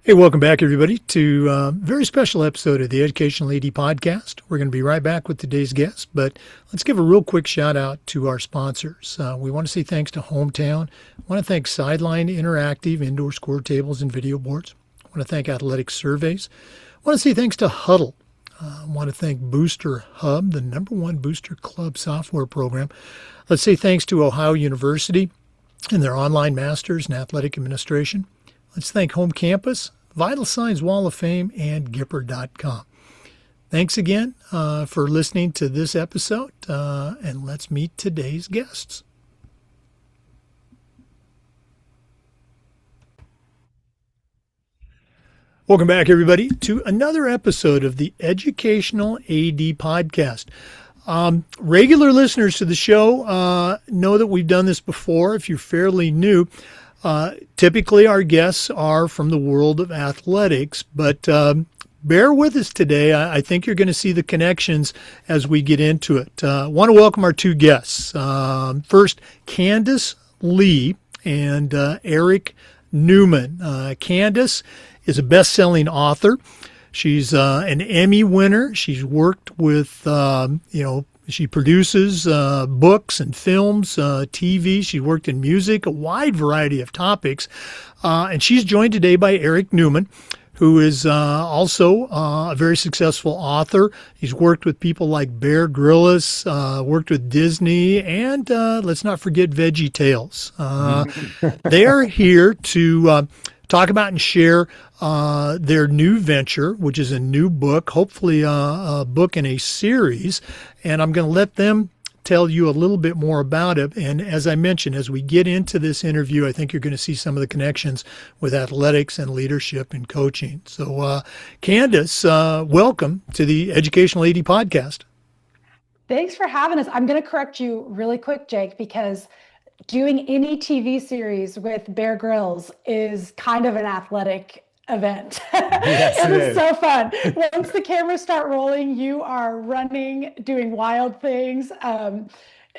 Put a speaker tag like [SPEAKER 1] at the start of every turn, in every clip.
[SPEAKER 1] Hey, welcome back, everybody, to a very special episode of the Educational AD Podcast. We're going to be right back with today's guest, but let's give a real quick shout out to our sponsors. We want to say thanks to Hometown. I want to thank Sideline Interactive Indoor Score Tables and Video Boards. I want to thank Athletic Surveys. I want to say thanks to Huddle. I want to thank Booster Hub, the #1 booster club software program. Let's say thanks to Ohio University and their online masters in athletic administration. Let's thank Home Campus, Vital Signs Wall of Fame, and Gipper.com. Thanks again for listening to this episode, and let's meet today's guests. Welcome back, everybody, to another episode of the Educational AD Podcast. Regular listeners to the show know that we've done this before. If you're fairly new, typically our guests are from the world of athletics, but bear with us today. I think you're going to see the connections as we get into it. I want to welcome our two guests. First, Candace Lee and Eric Newman. Candace is a best-selling author. She's an Emmy winner. She's worked with, she produces books and films, TV. She worked in music, a wide variety of topics. And she's joined today by Eric Newman, who is also a very successful author. He's worked with people like Bear Grylls, worked with Disney, and let's not forget Veggie Tales. They are here to talk about and share their new venture, which is a new book, hopefully a book in a series. And I'm going to let them tell you a little bit more about it. And as I mentioned, as we get into this interview, I think you're going to see some of the connections with athletics and leadership and coaching. So, Candace, welcome to the Educational AD Podcast.
[SPEAKER 2] Thanks for having us. I'm going to correct you really quick, Jake, because doing any TV series with Bear Grylls is kind of an athletic event.
[SPEAKER 3] Yes,
[SPEAKER 2] It
[SPEAKER 3] it
[SPEAKER 2] is
[SPEAKER 3] is.
[SPEAKER 2] so fun. Once the cameras start rolling, you are running, doing wild things.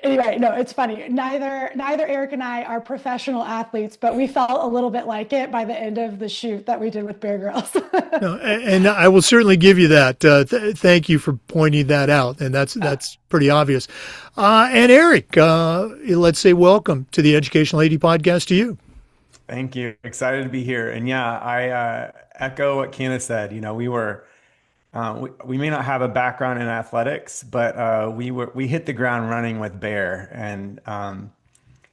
[SPEAKER 2] Anyway, no, it's funny. Neither Eric and I are professional athletes, but we felt a little bit like it by the end of the shoot that we did with Bear Grylls.
[SPEAKER 1] No, and I will certainly give you that. Thank you for pointing that out, and that's pretty obvious. And Eric, let's say welcome to the Educational AD Podcast to you.
[SPEAKER 3] Thank you. Excited to be here. And yeah, I echo what Candace said. We may not have a background in athletics, but we hit the ground running with Bear, and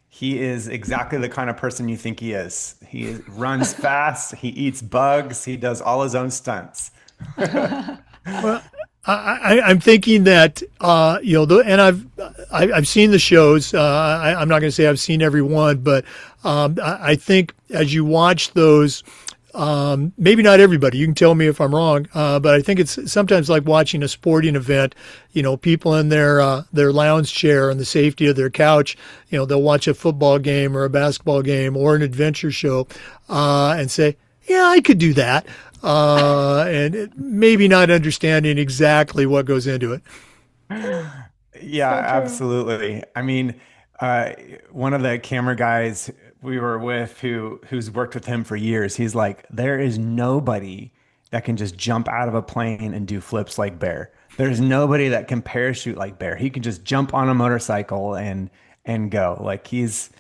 [SPEAKER 3] he is exactly the kind of person you think he is. He runs fast, he eats bugs, he does all his own stunts.
[SPEAKER 1] Well, I'm thinking that and I've seen the shows. I'm not going to say I've seen every one, but I think as you watch those, maybe not everybody. You can tell me if I'm wrong, but I think it's sometimes like watching a sporting event. People in their lounge chair and the safety of their couch. They'll watch a football game or a basketball game or an adventure show, and say, "Yeah, I could do that." And maybe not understanding exactly what goes into it.
[SPEAKER 3] Yeah,
[SPEAKER 2] So true.
[SPEAKER 3] absolutely. I mean, one of the camera guys we were with who's worked with him for years, he's like, there is nobody that can just jump out of a plane and do flips like Bear. There's nobody that can parachute like Bear. He can just jump on a motorcycle and go. Like he's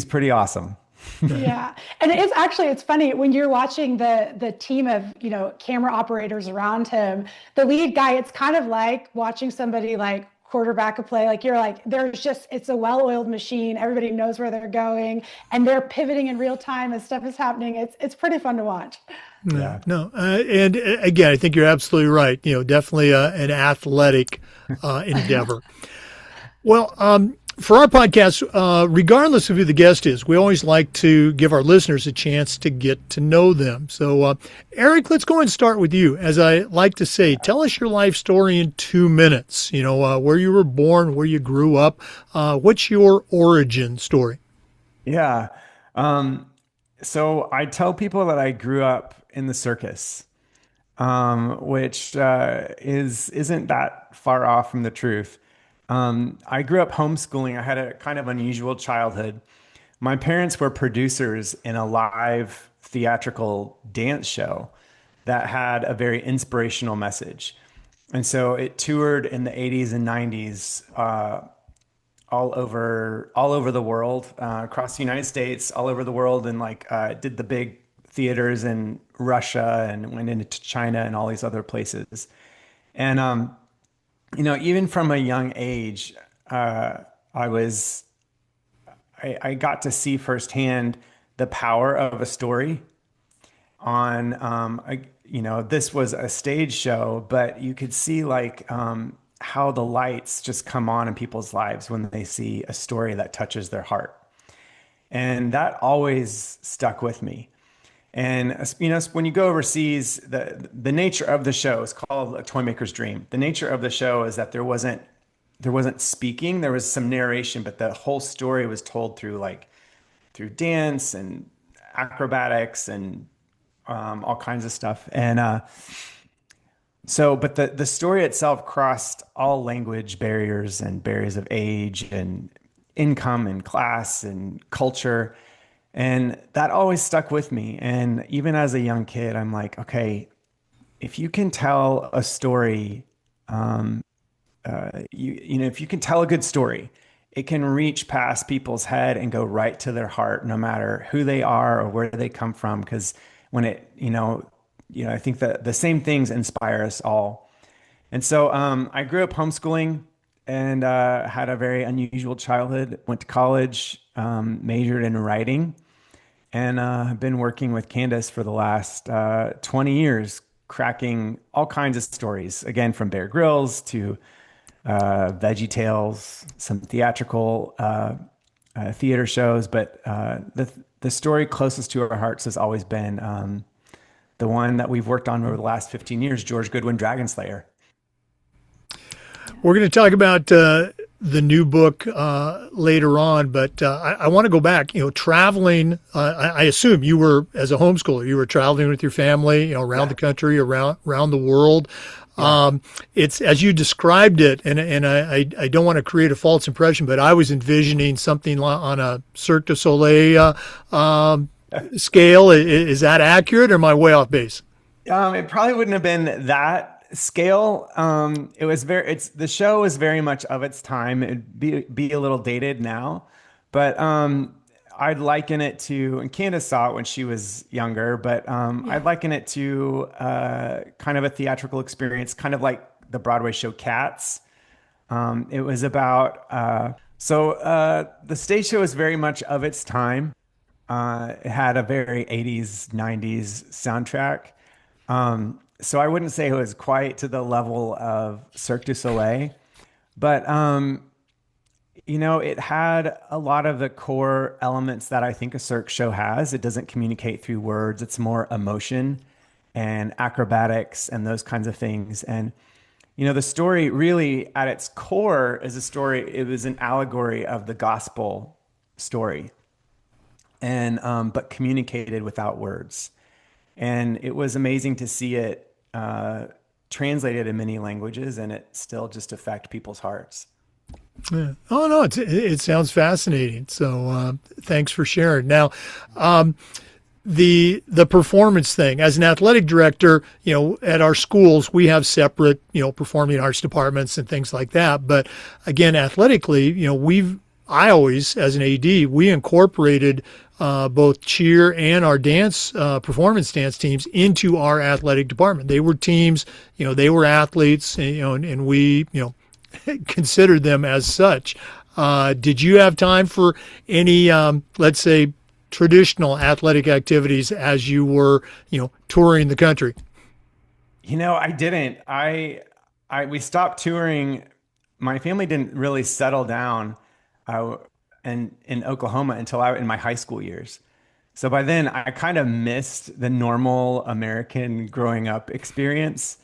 [SPEAKER 3] pretty awesome.
[SPEAKER 2] Yeah. And it's funny when you're watching the team of, camera operators around him, the lead guy, it's kind of like watching somebody like quarterback a play. Like it's a well-oiled machine. Everybody knows where they're going and they're pivoting in real time as stuff is happening. It's pretty fun to watch.
[SPEAKER 1] No,
[SPEAKER 3] Yeah.
[SPEAKER 1] no. And again, I think you're absolutely right. Definitely an athletic endeavor. Well, for our podcast, regardless of who the guest is, we always like to give our listeners a chance to get to know them. So, Eric, let's go and start with you. As I like to say, tell us your life story in 2 minutes. Where you were born, where you grew up. What's your origin story?
[SPEAKER 3] Yeah. So I tell people that I grew up in the circus, which isn't that far off from the truth. I grew up homeschooling. I had a kind of unusual childhood. my parents were producers in a live theatrical dance show that had a very inspirational message. And so it toured in the 80s and 90s, all over the world, across the United States, all over the world, and did the big theaters in Russia and went into China and all these other places. And even from a young age, I was I got to see firsthand the power of a story on this was a stage show, but you could see how the lights just come on in people's lives when they see a story that touches their heart. And that always stuck with me. And when you go overseas, the nature of the show is called A Toy Maker's Dream. The nature of the show is that there wasn't speaking, there was some narration, but the whole story was told through dance and acrobatics and all kinds of stuff. And but the story itself crossed all language barriers and barriers of age and income and class and culture. And that always stuck with me. And even as a young kid, I'm like, okay, if you can tell a story, if you can tell a good story, it can reach past people's head and go right to their heart, no matter who they are or where they come from. Because when I think that the same things inspire us all. And so I grew up homeschooling and had a very unusual childhood. Went to college, majored in writing, and I've been working with Candace for the last 20 years, cracking all kinds of stories, again, from Bear Grylls to Veggie Tales, some theatrical theater shows. But the story closest to our hearts has always been the one that we've worked on over the last 15 years, George Goodwin, Dragon Slayer.
[SPEAKER 1] We're going to talk about the new book later on, but I want to go back. Traveling. I assume you were, as a homeschooler, you were traveling with your family, around the country, around the world. Yeah. It's as you described it, and I don't want to create a false impression, but I was envisioning something on a Cirque du Soleil scale. Is that accurate, or am I way off base?
[SPEAKER 3] It probably wouldn't have been that scale. The show is very much of its time. It'd be a little dated now, but I'd liken it to, and Candace saw it when she was younger, but I'd liken it to kind of a theatrical experience, kind of like the Broadway show Cats. It was about, the stage show is very much of its time. It had a very 80s, 90s soundtrack. So I wouldn't say it was quite to the level of Cirque du Soleil, but it had a lot of the core elements that I think a Cirque show has. It doesn't communicate through words. It's more emotion and acrobatics and those kinds of things. And, the story really at its core is a story. It was an allegory of the gospel story and, but communicated without words. And it was amazing to see it translated in many languages, and it still just affect people's hearts.
[SPEAKER 1] Yeah. Oh no, it sounds fascinating. So thanks for sharing. Now, the performance thing, as an athletic director, at our schools we have separate performing arts departments and things like that. But again, athletically, I always, as an AD, we incorporated both cheer and our dance, performance dance teams into our athletic department. They were teams, they were athletes, and we, considered them as such. Did you have time for any, let's say, traditional athletic activities as you were, touring the country?
[SPEAKER 3] I didn't. We stopped touring. My family didn't really settle down in Oklahoma until in my high school years. So by then I kind of missed the normal American growing up experience.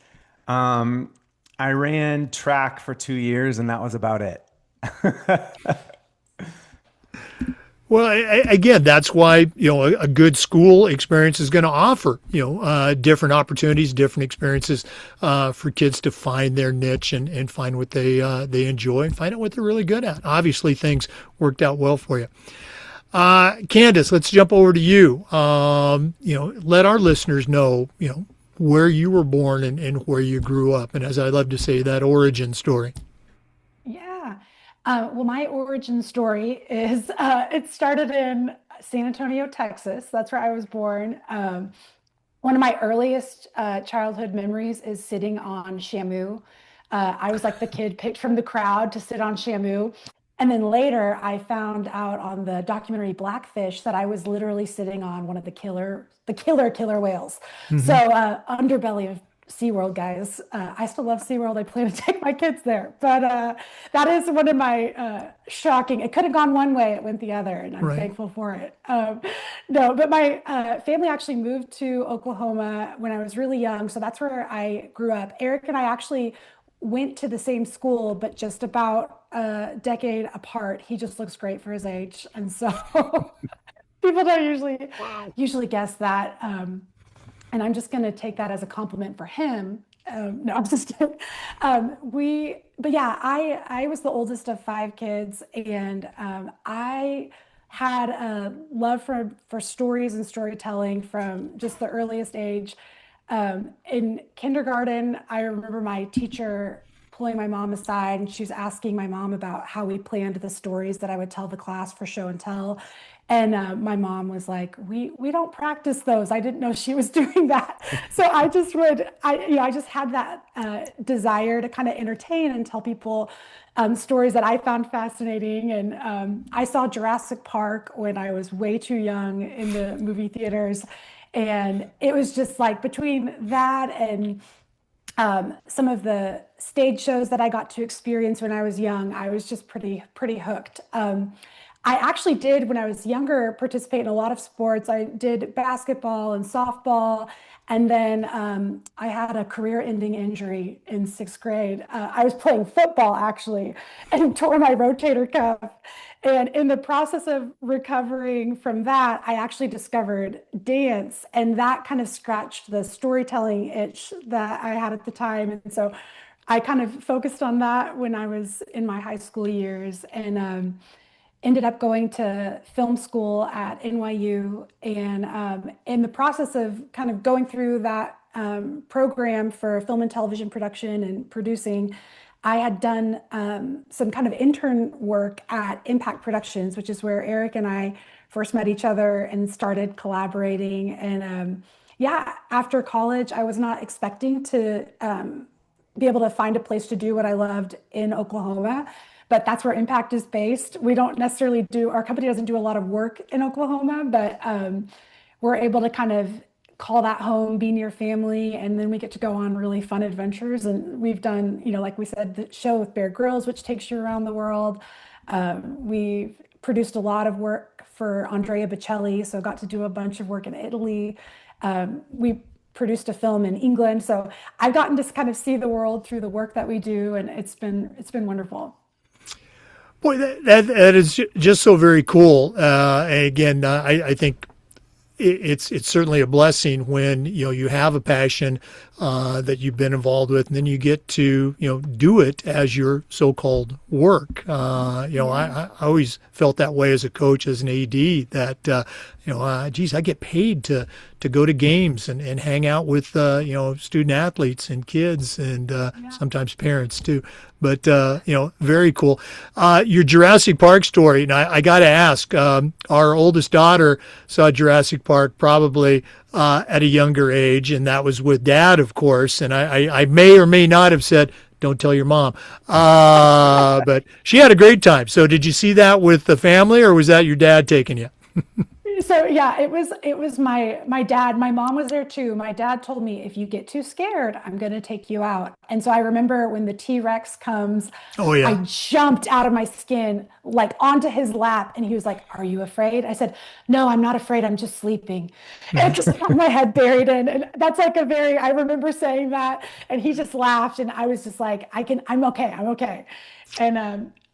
[SPEAKER 3] I ran track for 2 years and that was about it.
[SPEAKER 1] Well, again, that's why, a good school experience is going to offer, different opportunities, different experiences for kids to find their niche and find what they enjoy and find out what they're really good at. Obviously, things worked out well for you. Candace, let's jump over to you. Let our listeners know, where you were born and where you grew up. And as I love to say, that origin story.
[SPEAKER 2] Yeah. Well, my origin story is it started in San Antonio, Texas. That's where I was born. One of my earliest childhood memories is sitting on Shamu. I was like the kid picked from the crowd to sit on Shamu. And then later, I found out on the documentary Blackfish that I was literally sitting on one of the killer whales. So,
[SPEAKER 1] Hmm.
[SPEAKER 2] underbelly of SeaWorld, guys. I still love SeaWorld. I plan to take my kids there. But that is one of my shocking, it could have gone one way, it went the other, and I'm
[SPEAKER 1] Right.
[SPEAKER 2] thankful for it. No, but my family actually moved to Oklahoma when I was really young. So that's where I grew up. Eric and I actually went to the same school, but just about a decade apart. He just looks great for his age. And so people don't
[SPEAKER 1] Wow.
[SPEAKER 2] usually guess that. And I'm just going to take that as a compliment for him. No, I'm just kidding. But yeah, I was the oldest of five kids, and I had a love for stories and storytelling from just the earliest age. In kindergarten, I remember my teacher pulling my mom aside, and she was asking my mom about how we planned the stories that I would tell the class for show and tell. And my mom was like, "We don't practice those." I didn't know she was doing that, so I just had that desire to kind of entertain and tell people stories that I found fascinating. And I saw Jurassic Park when I was way too young in the movie theaters, and it was just like between that and some of the stage shows that I got to experience when I was young, I was just pretty hooked. I actually did, when I was younger, participate in a lot of sports. I did basketball and softball, and then I had a career-ending injury in sixth grade. I was playing football actually, and tore my rotator cuff. And in the process of recovering from that, I actually discovered dance, and that kind of scratched the storytelling itch that I had at the time. And so I kind of focused on that when I was in my high school years, and ended up going to film school at NYU. And in the process of kind of going through that program for film and television production and producing, I had done some kind of intern work at Impact Productions, which is where Eric and I first met each other and started collaborating. And yeah, after college, I was not expecting to be able to find a place to do what I loved in Oklahoma, but that's where Impact is based. We don't necessarily do, our company doesn't do a lot of work in Oklahoma, but we're able to kind of call that home, be near family, and then we get to go on really fun adventures. And we've done, like we said, the show with Bear Grylls, which takes you around the world. We've produced a lot of work for Andrea Bocelli, so got to do a bunch of work in Italy. We produced a film in England, so I've gotten to kind of see the world through the work that we do, and it's been wonderful.
[SPEAKER 1] Boy, that is just so very cool. And again, I think it's certainly a blessing when you have a passion that you've been involved with, and then you get to do it as your so-called work. I always felt that way as a coach, as an AD, that geez, I get paid to go to games and hang out with student athletes and kids and
[SPEAKER 2] Yeah.
[SPEAKER 1] sometimes parents too. But very cool. Your Jurassic Park story, and I got to ask, our oldest daughter saw Jurassic Park probably at a younger age, and that was with Dad, of course. And I may or may not have said, "Don't tell your mom," but she had a great time. So, did you see that with the family, or was that your dad taking you?
[SPEAKER 2] So yeah, it was my dad. My mom was there too. My dad told me, if you get too scared, I'm going to take you out. And so I remember when the T-Rex comes,
[SPEAKER 1] Oh
[SPEAKER 2] I
[SPEAKER 1] yeah.
[SPEAKER 2] jumped out of my skin like onto his lap, and he was like, "Are you afraid?" I said, "No, I'm not afraid. I'm just sleeping." And just had my head buried in. And that's like I remember saying that, and he just laughed, and I was just like, I'm okay. I'm okay. And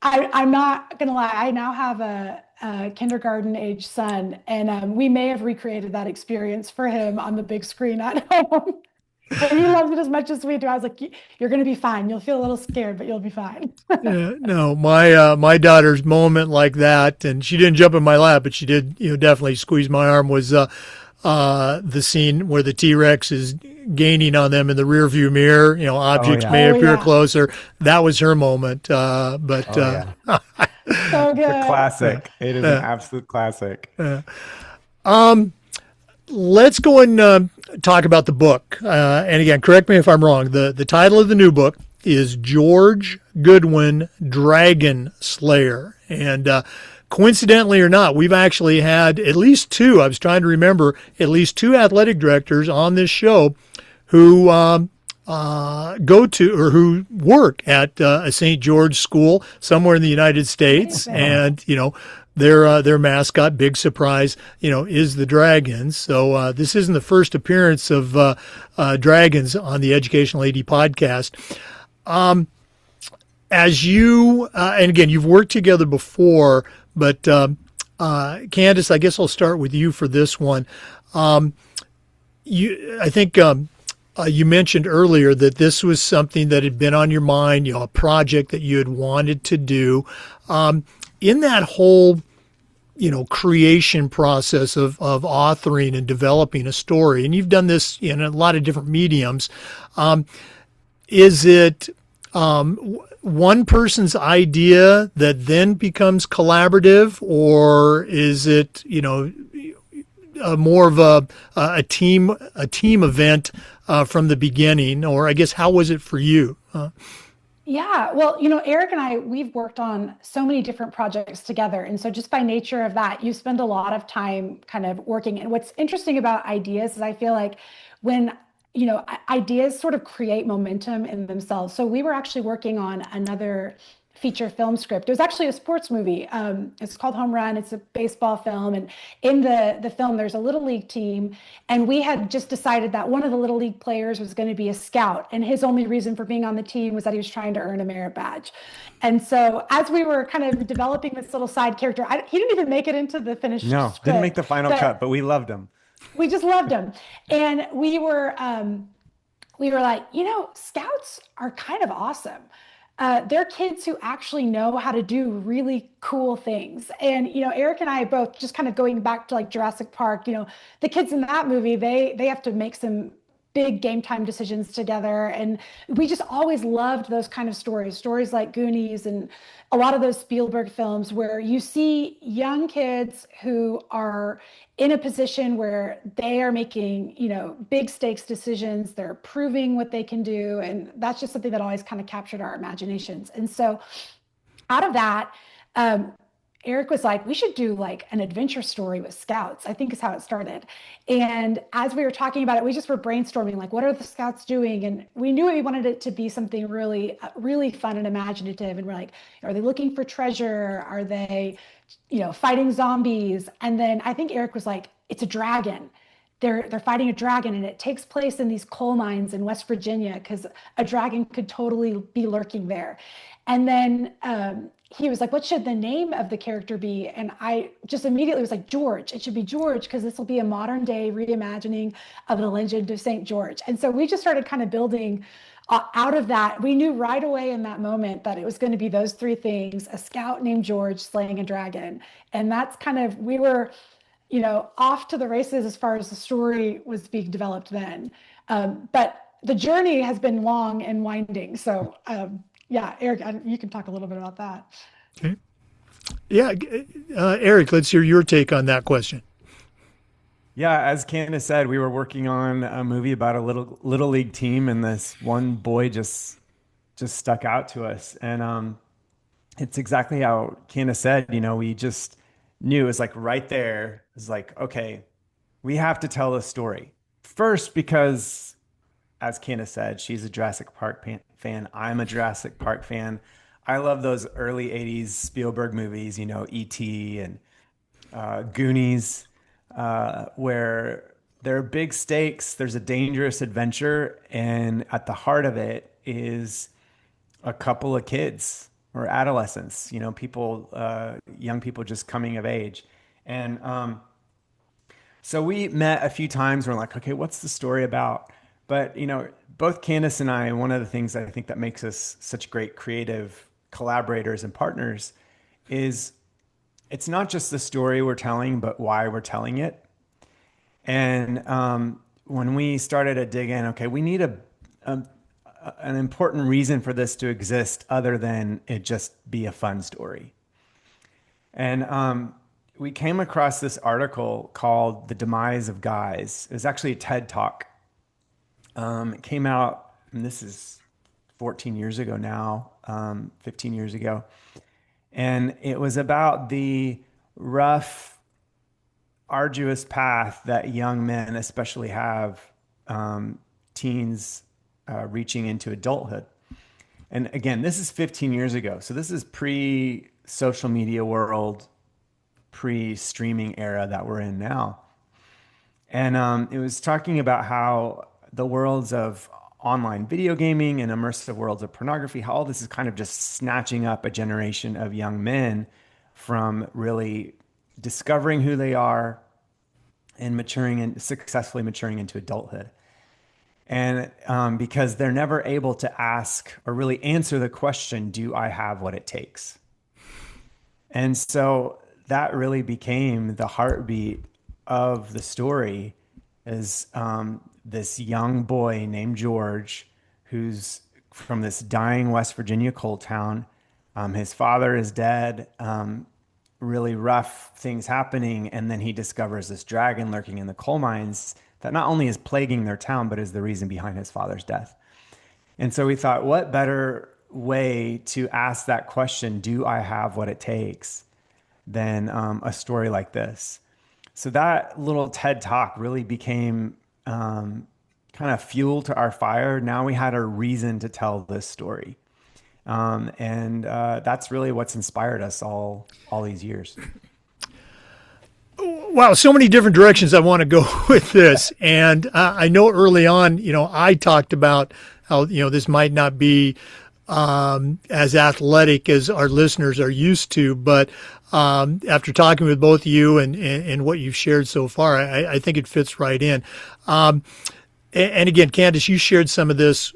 [SPEAKER 2] I'm not gonna lie, I now have a kindergarten age son, and we may have recreated that experience for him on the big screen at home. And he loves it as much as we do. I was like, you're going to be fine. You'll feel a little scared, but you'll be fine.
[SPEAKER 1] Yeah, no, my daughter's moment like that, and she didn't jump in my lap, but she did, definitely squeeze my arm. Was the scene where the T Rex is gaining on them in the rearview mirror.
[SPEAKER 3] Oh
[SPEAKER 1] Objects
[SPEAKER 3] yeah.
[SPEAKER 1] may
[SPEAKER 2] Oh,
[SPEAKER 1] appear
[SPEAKER 2] yeah.
[SPEAKER 1] closer. That was her moment. But
[SPEAKER 3] Oh yeah.
[SPEAKER 2] So
[SPEAKER 3] It's a
[SPEAKER 2] good.
[SPEAKER 3] classic. It is an absolute classic.
[SPEAKER 1] let's go and talk about the book. And again, correct me if I'm wrong. The title of the new book is George Goodwin, Dragon Slayer. And coincidentally or not, we've actually had at least two, I was trying to remember, at least two athletic directors on this show who go to or who work at a St. George school somewhere in the United States.
[SPEAKER 2] Amazing.
[SPEAKER 1] And, their mascot, big surprise, is the Dragons. So this isn't the first appearance of Dragons on the Educational AD podcast. As you, and again, you've worked together before, but Candace, I guess I'll start with you for this one. I think you mentioned earlier that this was something that had been on your mind, a project that you had wanted to do. In that whole, creation process of authoring and developing a story, and you've done this in a lot of different mediums, is it one person's idea that then becomes collaborative, or is it, more of a team event from the beginning? Or I guess, how was it for you?
[SPEAKER 2] Yeah, well, Eric and I, we've worked on so many different projects together. And so just by nature of that, you spend a lot of time kind of working. And what's interesting about ideas is I feel like when, ideas sort of create momentum in themselves. So we were actually working on another feature film script. It was actually a sports movie. It's called Home Run. It's a baseball film. And in the film, there's a little league team. And we had just decided that one of the little league players was going to be a scout. And his only reason for being on the team was that he was trying to earn a merit badge. And so as we were kind of developing this little side character, he didn't even make it into the finished
[SPEAKER 3] No, didn't make
[SPEAKER 2] script,
[SPEAKER 3] the final
[SPEAKER 2] but
[SPEAKER 3] cut, but we loved him.
[SPEAKER 2] we just loved him. And we were like, scouts are kind of awesome. They're kids who actually know how to do really cool things. And, Eric and I both just kind of going back to like Jurassic Park, the kids in that movie, they have to make some big game time decisions together. And we just always loved those kind of stories like Goonies and a lot of those Spielberg films where you see young kids who are in a position where they are making, big stakes decisions. They're proving what they can do. And that's just something that always kind of captured our imaginations. And so out of that, um, Eric was like, we should do like an adventure story with scouts, I think is how it started. And as we were talking about it, we just were brainstorming, like, what are the scouts doing? And we knew we wanted it to be something really, really fun and imaginative. And we're like, are they looking for treasure? Are they, fighting zombies? And then I think Eric was like, it's a dragon. They're fighting a dragon, and it takes place in these coal mines in West Virginia because a dragon could totally be lurking there. And then he was like, what should the name of the character be? And I just immediately was like, George. It should be George because this will be a modern day reimagining of the legend of St. George. And so we just started kind of building out of that. We knew right away in that moment that it was going to be those three things: a scout named George slaying a dragon. And that's kind of, we were, off to the races as far as the story was being developed then. But the journey has been long and winding. So, yeah, Eric, you can talk a little bit about that.
[SPEAKER 1] Okay. Yeah, Eric, let's hear your take on that question.
[SPEAKER 3] Yeah, as Candace said, we were working on a movie about a little league team, and this one boy just stuck out to us. And it's exactly how Candace said. We just knew it was like right there. It was like, okay, we have to tell this story first because, as Candace said, she's a Jurassic Park fan. I'm a Jurassic Park fan. I love those early '80s Spielberg movies. E.T. and Goonies, where there are big stakes, there's a dangerous adventure, and at the heart of it is a couple of kids or adolescents, people, young people just coming of age. And so we met a few times. We're like, okay, what's the story about? But, both Candace and I, one of the things I think that makes us such great creative collaborators and partners is it's not just the story we're telling, but why we're telling it. And when we started to dig in, okay, we need an important reason for this to exist other than it just be a fun story. And we came across this article called "The Demise of Guys." It was actually a TED Talk. It came out, and this is 14 years ago now, 15 years ago. And it was about the rough, arduous path that young men especially have, teens reaching into adulthood. And again, this is 15 years ago. So this is pre-social media world, pre-streaming era that we're in now. And it was talking about how the worlds of online video gaming and immersive worlds of pornography, how all this is kind of just snatching up a generation of young men from really discovering who they are and maturing and successfully maturing into adulthood. And because they're never able to ask or really answer the question, do I have what it takes? And so that really became the heartbeat of the story, is this young boy named George, who's from this dying West Virginia coal town. His father is dead, really rough things happening. And then he discovers this dragon lurking in the coal mines that not only is plaguing their town, but is the reason behind his father's death. And so we thought, what better way to ask that question, do I have what it takes, than a story like this? So that little TED Talk really became kind of fuel to our fire. Now we had a reason to tell this story. And that's really what's inspired us all these years.
[SPEAKER 1] Wow, so many different directions I want to go with this. And I know early on, I talked about how, this might not be as athletic as our listeners are used to, but after talking with both you and what you've shared so far, I think it fits right in. And again, Candace, you shared some of this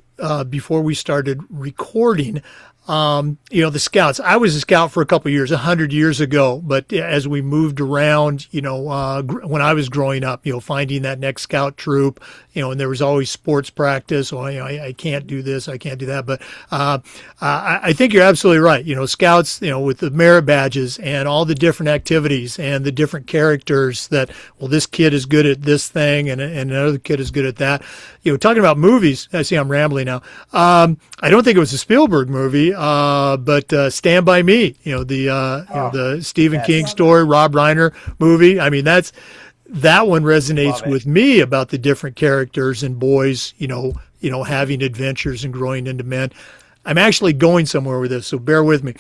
[SPEAKER 1] before we started recording. The scouts. I was a scout for a couple of years, 100 years ago. But as we moved around, when I was growing up, finding that next scout troop, and there was always sports practice. Oh, I can't do this, I can't do that. But I think you're absolutely right. Scouts, with the merit badges and all the different activities and the different characters that, well, this kid is good at this thing and another kid is good at that. Talking about movies, I see I'm rambling now. I don't think it was a Spielberg movie. But Stand By Me, the Stephen King story, Rob Reiner movie. I mean, that one resonates with me about the different characters and boys, having adventures and growing into men. I'm actually going somewhere with this, so bear with me.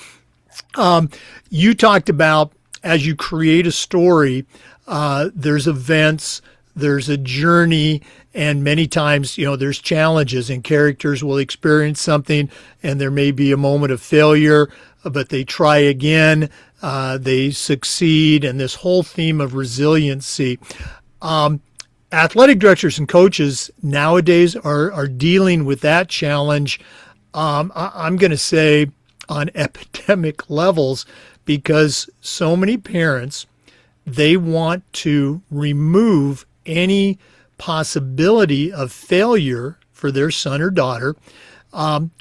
[SPEAKER 1] You talked about, as you create a story, there's events, there's a journey, and many times, there's challenges, and characters will experience something and there may be a moment of failure, but they try again, they succeed, and this whole theme of resiliency. Athletic directors and coaches nowadays are dealing with that challenge, I'm going to say on epidemic levels, because so many parents, they want to remove any possibility of failure for their son or daughter,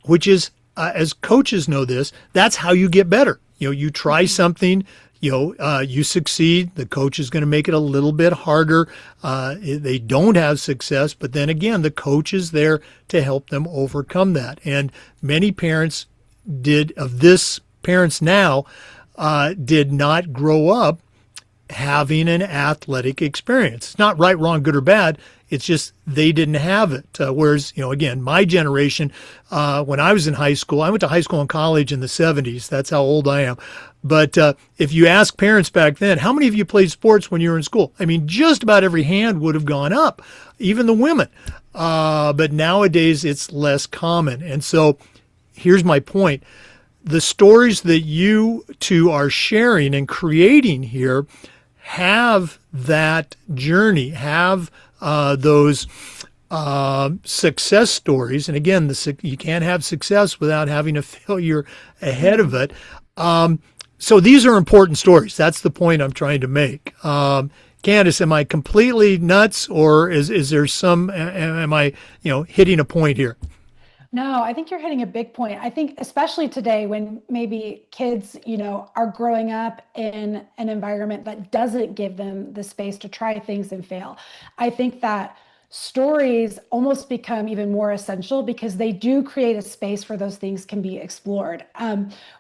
[SPEAKER 1] which is, as coaches know this, that's how you get better. You try something, you succeed, the coach is going to make it a little bit harder. They don't have success, but then again, the coach is there to help them overcome that. And many parents now did not grow up having an athletic experience. It's not right, wrong, good, or bad. It's just they didn't have it. Whereas, again, my generation, when I was in high school, I went to high school and college in the 70s. That's how old I am. But if you ask parents back then, how many of you played sports when you were in school? I mean, just about every hand would have gone up, even the women. But nowadays, it's less common. And so here's my point. The stories that you two are sharing and creating here have that journey, have those success stories. And again, you can't have success without having a failure ahead of it. So these are important stories. That's the point I'm trying to make. Candace, am I completely nuts, or is there some? Am I hitting a point here?
[SPEAKER 2] No, I think you're hitting a big point. I think especially today when maybe kids, are growing up in an environment that doesn't give them the space to try things and fail. I think that stories almost become even more essential because they do create a space where those things can be explored.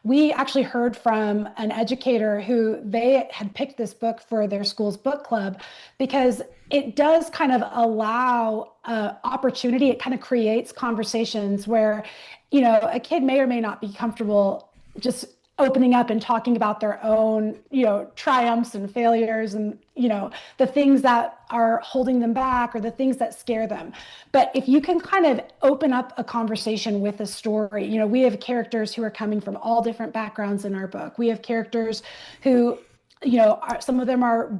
[SPEAKER 2] We actually heard from an educator who they had picked this book for their school's book club because it does kind of allow opportunity. It kind of creates conversations where, a kid may or may not be comfortable just opening up and talking about their own, triumphs and failures and, the things that are holding them back or the things that scare them. But if you can kind of open up a conversation with a story, we have characters who are coming from all different backgrounds in our book. We have characters who some of them are,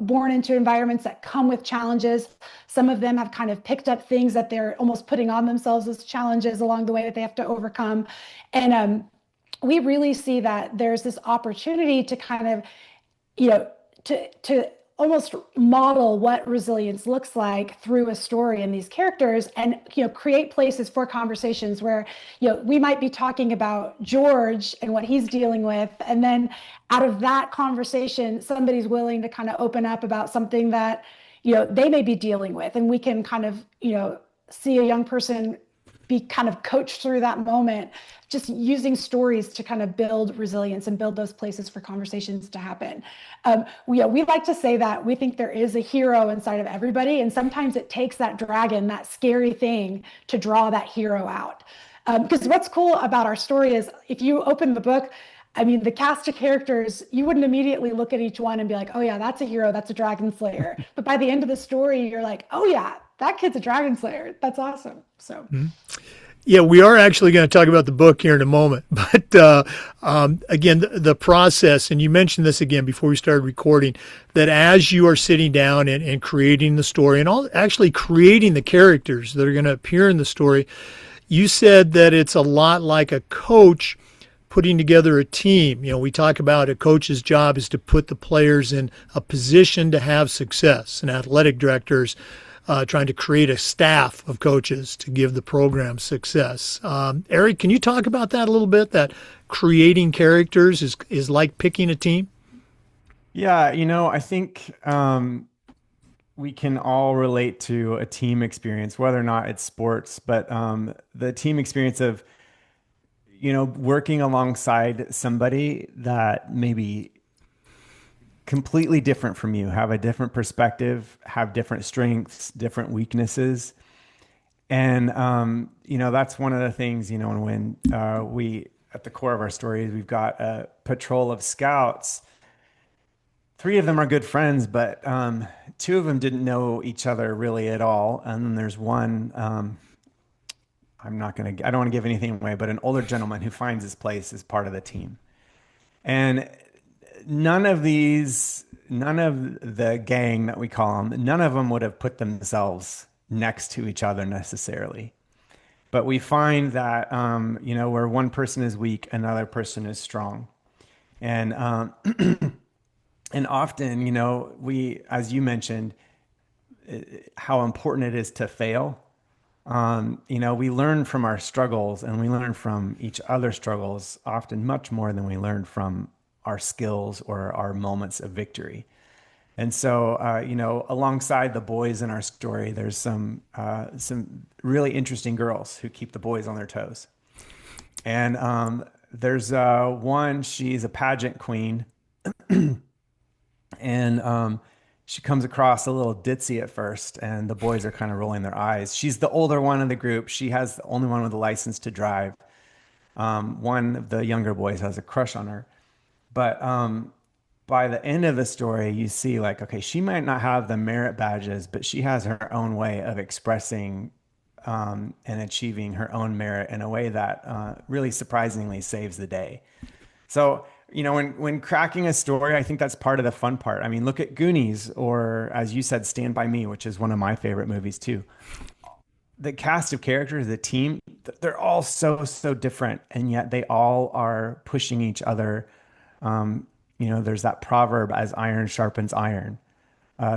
[SPEAKER 2] born into environments that come with challenges. Some of them have kind of picked up things that they're almost putting on themselves as challenges along the way that they have to overcome. And we really see that there's this opportunity to kind of, you know, to almost model what resilience looks like through a story and these characters and create places for conversations where we might be talking about George and what he's dealing with, and then out of that conversation somebody's willing to kind of open up about something that they may be dealing with, and we can kind of see a young person be kind of coached through that moment, just using stories to kind of build resilience and build those places for conversations to happen. We like to say that we think there is a hero inside of everybody, and sometimes it takes that dragon, that scary thing, to draw that hero out. Because what's cool about our story is if you open the book, I mean, the cast of characters, you wouldn't immediately look at each one and be like, oh yeah, that's a hero, that's a dragon slayer. But by the end of the story, you're like, oh yeah, that kid's a dragon slayer. That's awesome. So. Mm-hmm.
[SPEAKER 1] Yeah, we are actually going to talk about the book here in a moment. But again, the process, and you mentioned this again before we started recording, that as you are sitting down and creating the story and actually creating the characters that are going to appear in the story, you said that it's a lot like a coach putting together a team. We talk about a coach's job is to put the players in a position to have success, and athletic directors trying to create a staff of coaches to give the program success. Eric, can you talk about that a little bit, that creating characters is like picking a team?
[SPEAKER 3] Yeah, I think we can all relate to a team experience, whether or not it's sports, but the team experience of, working alongside somebody that maybe completely different from you, have a different perspective, have different strengths, different weaknesses. And, that's one of the things, when we, at the core of our story, we've got a patrol of scouts. 3 of them are good friends, but 2 of them didn't know each other really at all. And then there's one, I don't want to give anything away, but an older gentleman who finds his place as part of the team. And none of the gang that we call them, none of them would have put themselves next to each other necessarily. But we find that, where one person is weak, another person is strong. And, and often, we, as you mentioned, how important it is to fail. We learn from our struggles, and we learn from each other's struggles often much more than we learn from our skills or our moments of victory. And so, alongside the boys in our story, there's some really interesting girls who keep the boys on their toes. And there's one, she's a pageant queen, and she comes across a little ditzy at first, and the boys are kind of rolling their eyes. She's the older one in the group. She has the only one with a license to drive. One of the younger boys has a crush on her. But by the end of the story, you see okay, she might not have the merit badges, but she has her own way of expressing and achieving her own merit in a way that really surprisingly saves the day. So when cracking a story, I think that's part of the fun part. I mean, look at Goonies, or as you said, Stand by Me, which is one of my favorite movies too. The cast of characters, the team, they're all so different, and yet they all are pushing each other. There's that proverb, as iron sharpens iron,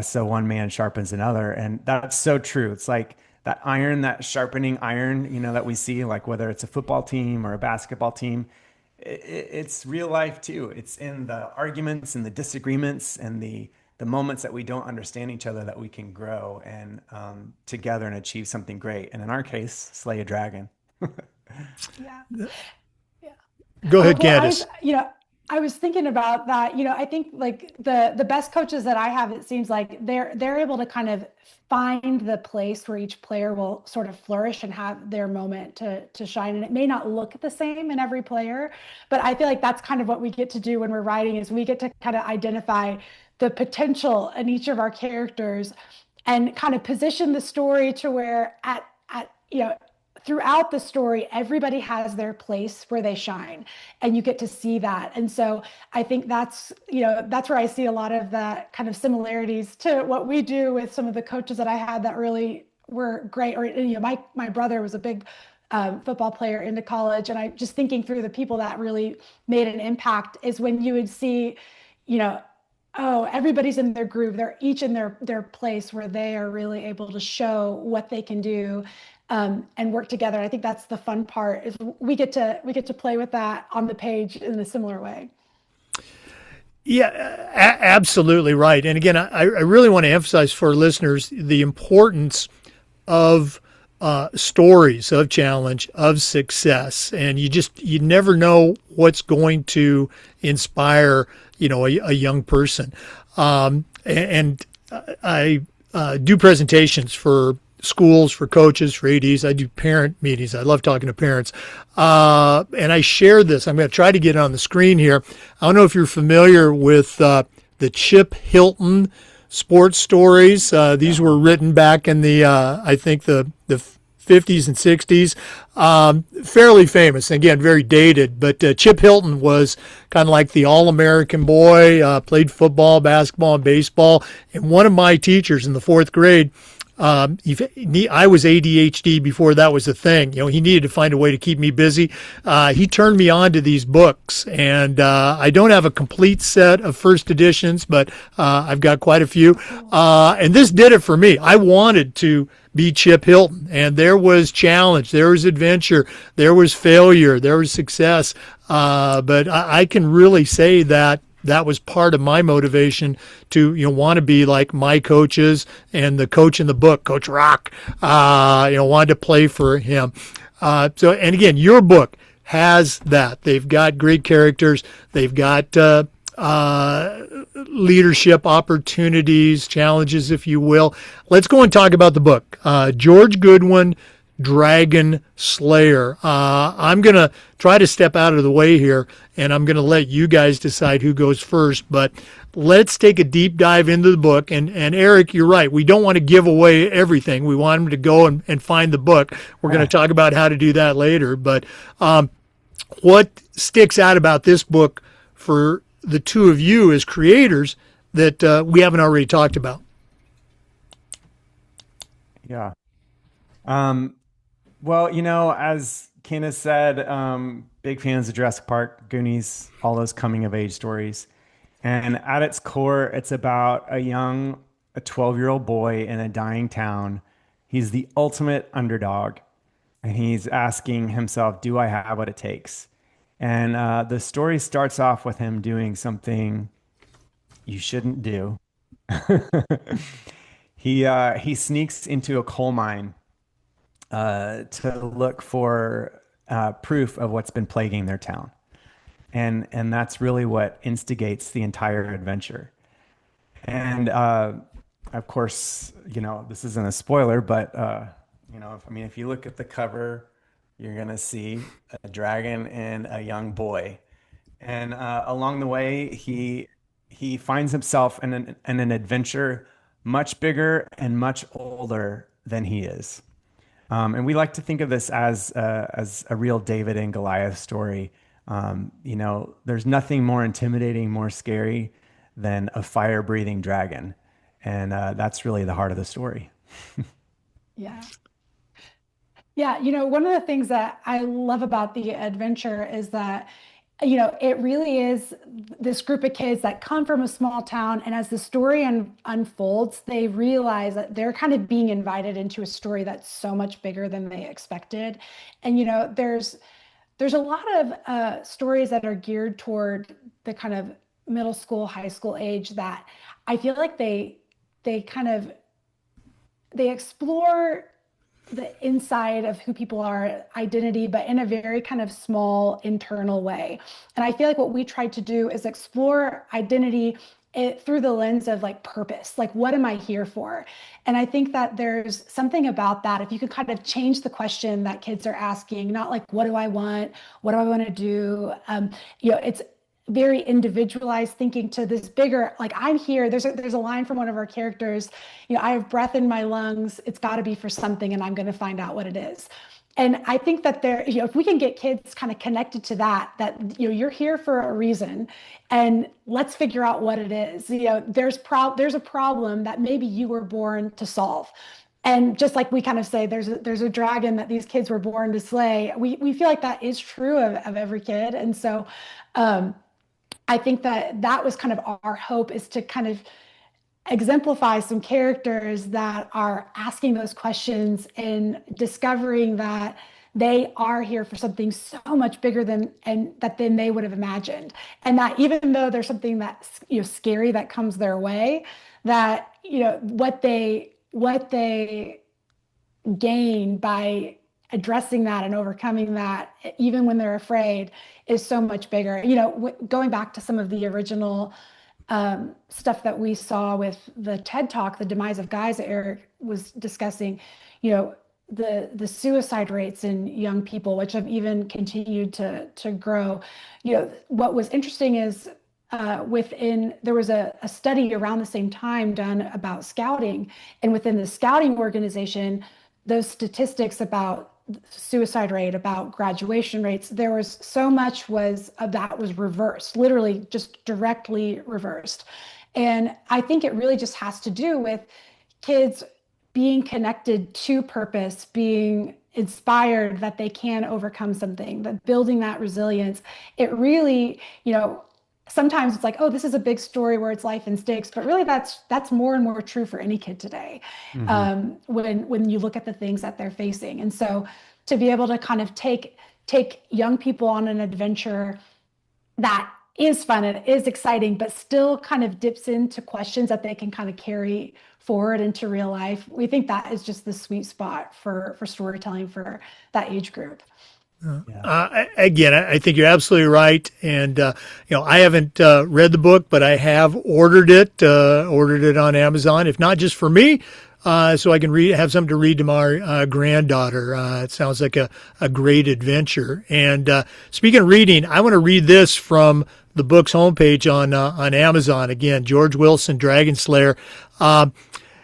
[SPEAKER 3] so one man sharpens another, and that's so true. It's like that iron, that sharpening iron, that we see, like whether it's a football team or a basketball team, it's real life too. It's in the arguments and the disagreements and the moments that we don't understand each other that we can grow and together and achieve something great. And in our case, slay a dragon.
[SPEAKER 2] Yeah. Yeah.
[SPEAKER 1] Go ahead,
[SPEAKER 2] Well,
[SPEAKER 1] Candace.
[SPEAKER 2] I was thinking about that. I think like the best coaches that I have, it seems like they're able to kind of find the place where each player will sort of flourish and have their moment to shine. And it may not look the same in every player, but I feel like that's kind of what we get to do when we're writing, is we get to kind of identify the potential in each of our characters and kind of position the story to where at throughout the story, everybody has their place where they shine, and you get to see that. And so I think that's where I see a lot of the kind of similarities to what we do with some of the coaches that I had that really were great. Or my brother was a big football player into college, and I just thinking through the people that really made an impact is when you would see, you know, oh, everybody's in their groove. They're each in their place where they are really able to show what they can do, and work together. I think that's the fun part, is we get to play with that on the page in a similar way.
[SPEAKER 1] Yeah, absolutely right. And again, I really want to emphasize for listeners the importance of stories of challenge, of success, and you never know what's going to inspire a young person. And I do presentations for schools, for coaches, for ADs. I do parent meetings. I love talking to parents. And I share this. I'm going to try to get it on the screen here. I don't know if you're familiar with the Chip Hilton sports stories. These were written back in I think the 50s and 60s. Fairly famous. Again, very dated. But Chip Hilton was kind of like the all-American boy, played football, basketball, and baseball. And one of my teachers in the fourth grade, I was ADHD before that was a thing. He needed to find a way to keep me busy. He turned me on to these books, and I don't have a complete set of first editions, but I've got quite a few. And this did it for me. I wanted to be Chip Hilton, and there was challenge, there was adventure, there was failure, there was success. But I can really say that was part of my motivation to want to be like my coaches and the coach in the book, Coach Rock. Wanted to play for him. And again, your book has that. They've got great characters. They've got leadership opportunities, challenges, if you will. Let's go and talk about the book. George Goodwin, Dragon Slayer. I'm going to try to step out of the way here, and I'm going to let you guys decide who goes first. But let's take a deep dive into the book. And Eric, you're right. We don't want to give away everything. We want them to go and find the book. We're going to talk about how to do that later. But what sticks out about this book for the two of you as creators that we haven't already talked about?
[SPEAKER 3] Yeah. Well, as Candace said, big fans of Jurassic Park, Goonies, all those coming of age stories. And at its core, it's about a 12-year-old boy in a dying town. He's the ultimate underdog. And he's asking himself, do I have what it takes? And the story starts off with him doing something you shouldn't do. He sneaks into a coal mine to look for proof of what's been plaguing their town. And that's really what instigates the entire adventure. And of course, this isn't a spoiler, but if you look at the cover, you're gonna see a dragon and a young boy. And along the way, he finds himself in an adventure much bigger and much older than he is. And we like to think of this as a real David and Goliath story. There's nothing more intimidating, more scary than a fire-breathing dragon. And that's really the heart of the story.
[SPEAKER 2] Yeah. Yeah, one of the things that I love about the adventure is that, it really is this group of kids that come from a small town. And as the story unfolds, they realize that they're kind of being invited into a story that's so much bigger than they expected. And, there's a lot of stories that are geared toward the kind of middle school, high school age that I feel like they kind of they explore the inside of who people are, identity, but in a very kind of small internal way. And I feel like what we tried to do is explore identity through the lens of like purpose, like what am I here for? And I think that there's something about that. If you could kind of change the question that kids are asking, not like, what do I want? What do I want to do? It's very individualized thinking to this bigger, like I'm here. There's a line from one of our characters, I have breath in my lungs. It's got to be for something, and I'm going to find out what it is. And I think that if we can get kids kind of connected to that, you're here for a reason, and let's figure out what it is. There's a problem that maybe you were born to solve. And just like we kind of say, there's a dragon that these kids were born to slay. We feel like that is true of every kid. And so, I think that was kind of our hope, is to kind of exemplify some characters that are asking those questions and discovering that they are here for something so much bigger than they would have imagined. And that even though there's something that's scary that comes their way, that what they gain by addressing that and overcoming that, even when they're afraid, is so much bigger. Going back to some of the original stuff that we saw with the TED Talk, The Demise of Guys, that Eric was discussing, the suicide rates in young people, which have even continued to grow. What was interesting is there was a study around the same time done about scouting, and within the scouting organization, those statistics about suicide rate, about graduation rates, there was so much of that was reversed, literally just directly reversed. And I think it really just has to do with kids being connected to purpose, being inspired that they can overcome something, that building that resilience. It really, sometimes it's like, oh, this is a big story where it's life and stakes, but really that's more and more true for any kid today. Mm-hmm. When you look at the things that they're facing. And so to be able to kind of take young people on an adventure that is fun and is exciting, but still kind of dips into questions that they can kind of carry forward into real life, we think that is just the sweet spot for storytelling for that age group.
[SPEAKER 1] Again, I think you're absolutely right. And, I haven't read the book, but I have ordered it on Amazon, if not just for me, so I can have something to read to my granddaughter. It sounds like a great adventure. And speaking of reading, I want to read this from the book's homepage on Amazon. Again, George Wilson, Dragon Slayer.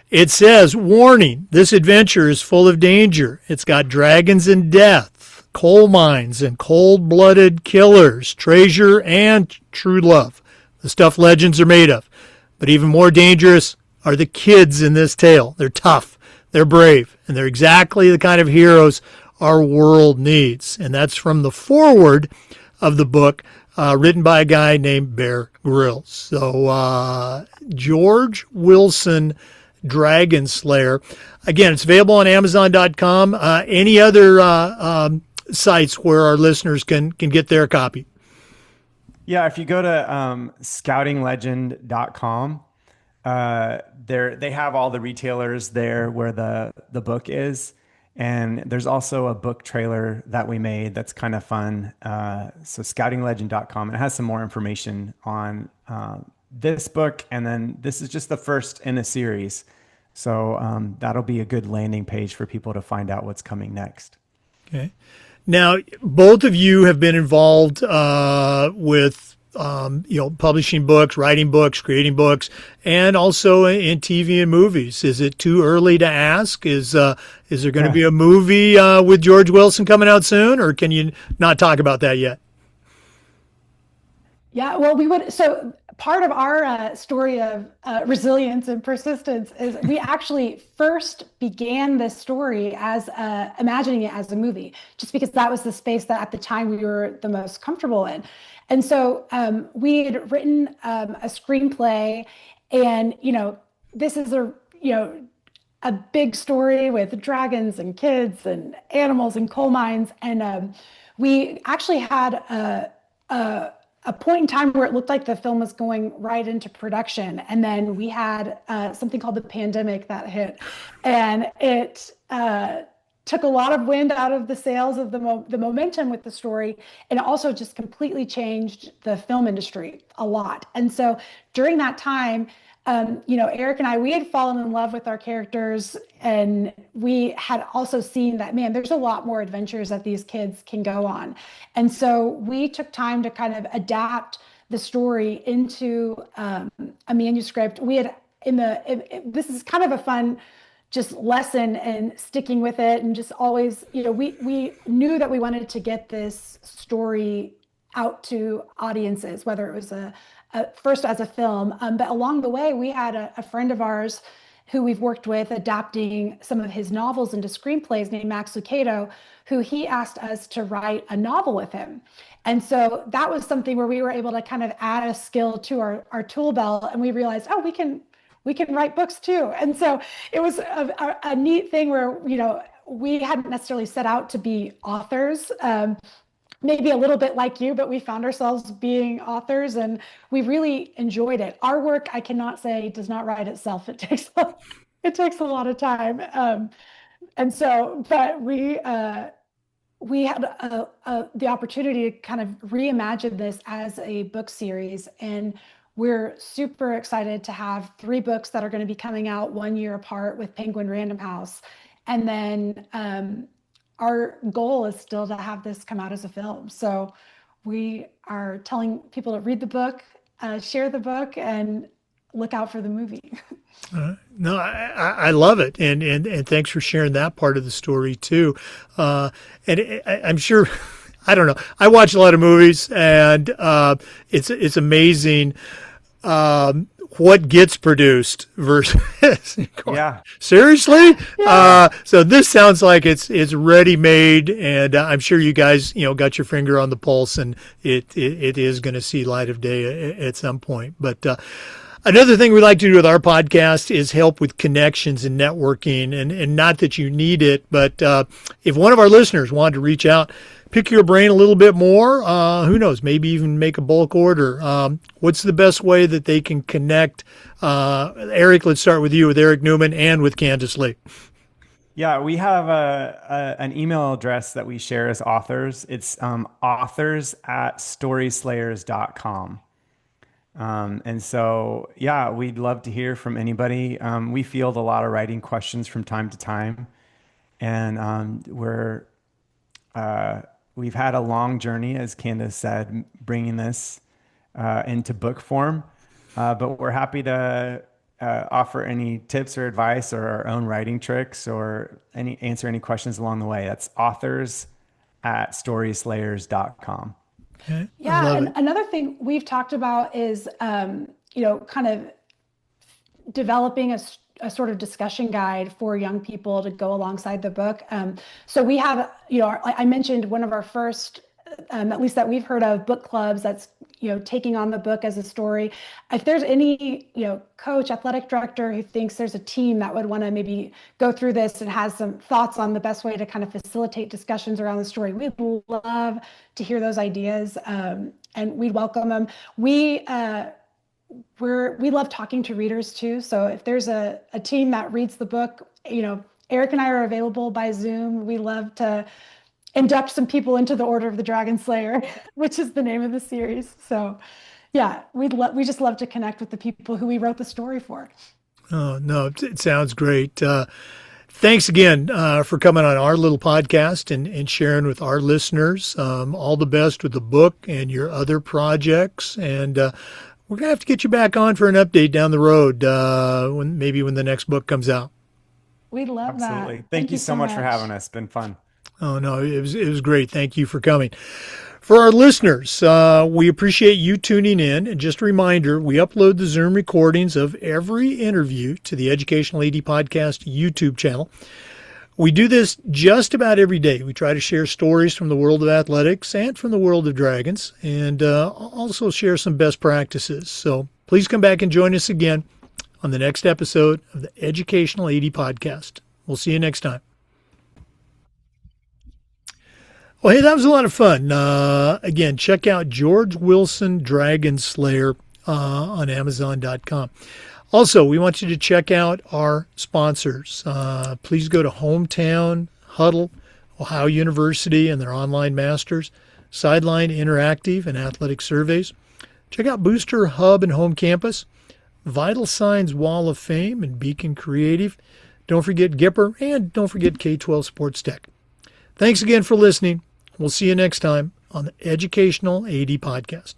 [SPEAKER 1] It says, warning, this adventure is full of danger. It's got dragons and death, coal mines and cold-blooded killers, treasure and true love, the stuff legends are made of. But even more dangerous are the kids in this tale. They're tough, they're brave, and they're exactly the kind of heroes our world needs. And that's from the foreword of the book, written by a guy named Bear Grylls. So George Wilson, Dragon Slayer. Again, it's available on Amazon.com. Any other sites where our listeners can get their copy?
[SPEAKER 3] Yeah, if you go to scoutinglegend.com, they have all the retailers there where the book is. And there's also a book trailer that we made that's kind of fun. So scoutinglegend.com. It has some more information on this book. And then this is just the first in a series. So that'll be a good landing page for people to find out what's coming next.
[SPEAKER 1] Okay. Now, both of you have been involved with, publishing books, writing books, creating books, and also in TV and movies. Is it too early to ask? Is there going to be a movie with George Wilson coming out soon, or can you not talk about that yet?
[SPEAKER 2] Yeah, well, we would. So part of our story of resilience and persistence is we actually first began this story as imagining it as a movie, just because that was the space that at the time we were the most comfortable in. And so we had written a screenplay, and this is a big story with dragons and kids and animals and coal mines, and we actually had a point in time where it looked like the film was going right into production. And then we had something called the pandemic that hit. And it took a lot of wind out of the sails of the momentum with the story. And it also just completely changed the film industry a lot. And so during that time, Eric and I, we had fallen in love with our characters, and we had also seen that, man, there's a lot more adventures that these kids can go on. And so we took time to kind of adapt the story into a manuscript. We had this is kind of a fun just lesson and sticking with it, and just always, we knew that we wanted to get this story out to audiences, whether it was first as a film. But along the way, we had a friend of ours who we've worked with adapting some of his novels into screenplays, named Max Lucado, who he asked us to write a novel with him. And so that was something where we were able to kind of add a skill to our tool belt, and we realized, oh, we can write books too. And so it was a neat thing where, we hadn't necessarily set out to be authors. Maybe a little bit like you, but we found ourselves being authors, and we really enjoyed it. Our work, I cannot say, does not write itself. It takes a lot of time. And so, but we had the opportunity to kind of reimagine this as a book series, and we're super excited to have 3 books that are going to be coming out 1 year apart with Penguin Random House. And then our goal is still to have this come out as a film. So we are telling people to read the book, share the book, and look out for the movie.
[SPEAKER 1] No, I love it, and thanks for sharing that part of the story too. I'm sure, I don't know. I watch a lot of movies, and it's amazing what gets produced versus
[SPEAKER 3] Yeah.
[SPEAKER 1] seriously. So this sounds like it's ready made, and I'm sure you guys got your finger on the pulse, and it is going to see light of day at some point. But another thing we like to do with our podcast is help with connections and networking, and not that you need it, but if one of our listeners wanted to reach out, pick your brain a little bit more, who knows, maybe even make a bulk order. What's the best way that they can connect? Eric, let's start with you, with Eric Newman and with Candace Lee.
[SPEAKER 3] Yeah, we have an email address that we share as authors. It's authors@storyslayers.com. And so, yeah, we'd love to hear from anybody. We field a lot of writing questions from time to time, and we've had a long journey, as Candace said, bringing this into book form. But we're happy to offer any tips or advice or our own writing tricks, or answer any questions along the way. That's authors@storyslayers.com.
[SPEAKER 1] Okay.
[SPEAKER 2] Yeah, and another thing we've talked about is, kind of developing a sort of discussion guide for young people to go alongside the book. So we have, I mentioned one of our first, at least that we've heard of, book clubs that's, taking on the book as a story. If there's any, coach, athletic director who thinks there's a team that would want to maybe go through this and has some thoughts on the best way to kind of facilitate discussions around the story, we'd love to hear those ideas, and we'd welcome them. We love talking to readers too. So if there's a team that reads the book, Eric and I are available by Zoom. We love to induct some people into the Order of the Dragon Slayer, which is the name of the series. So yeah, we just love to connect with the people who we wrote the story for.
[SPEAKER 1] Oh, no, it sounds great. Thanks again for coming on our little podcast and sharing with our listeners. All the best with the book and your other projects. And we're going to have to get you back on for an update down the road, when the next book comes out.
[SPEAKER 2] We'd love that.
[SPEAKER 3] Absolutely. Thank you so much for having us. It's been fun.
[SPEAKER 1] Oh, no, it was great. Thank you for coming. For our listeners, we appreciate you tuning in. And just a reminder, we upload the Zoom recordings of every interview to the Educational AD Podcast YouTube channel. We do this just about every day. We try to share stories from the world of athletics and from the world of dragons, and also share some best practices. So please come back and join us again on the next episode of the Educational AD Podcast. We'll see you next time. Well, hey, that was a lot of fun. Again, check out George Wilson Dragon Slayer on Amazon.com. Also, we want you to check out our sponsors. Please go to Hometown Huddle, Ohio University and their online masters, Sideline Interactive and Athletic Surveys. Check out Booster Hub and Home Campus, Vital Signs Wall of Fame and Beacon Creative. Don't forget Gipper, and don't forget K-12 Sports Tech. Thanks again for listening. We'll see you next time on the Educational AD Podcast.